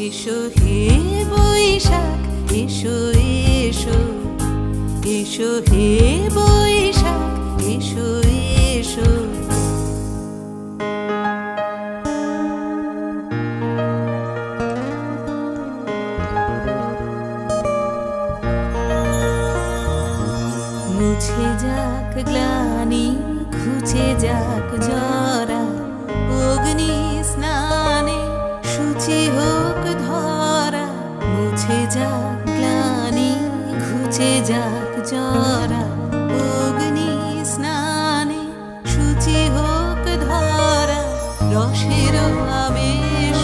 এসো হে বৈশাখ এসো এসো, এসো হে বৈশাখ এসো এসো। মুছে যাক গ্লানি ঘুচে যাক জরা, অগ্নি স্নানে শুচি হোক ধরা। মুছে যাক গ্লানি ঘুচে যাক জরা, অগ্নি স্নানে শুচি হোক ধরা। রসের আবেশ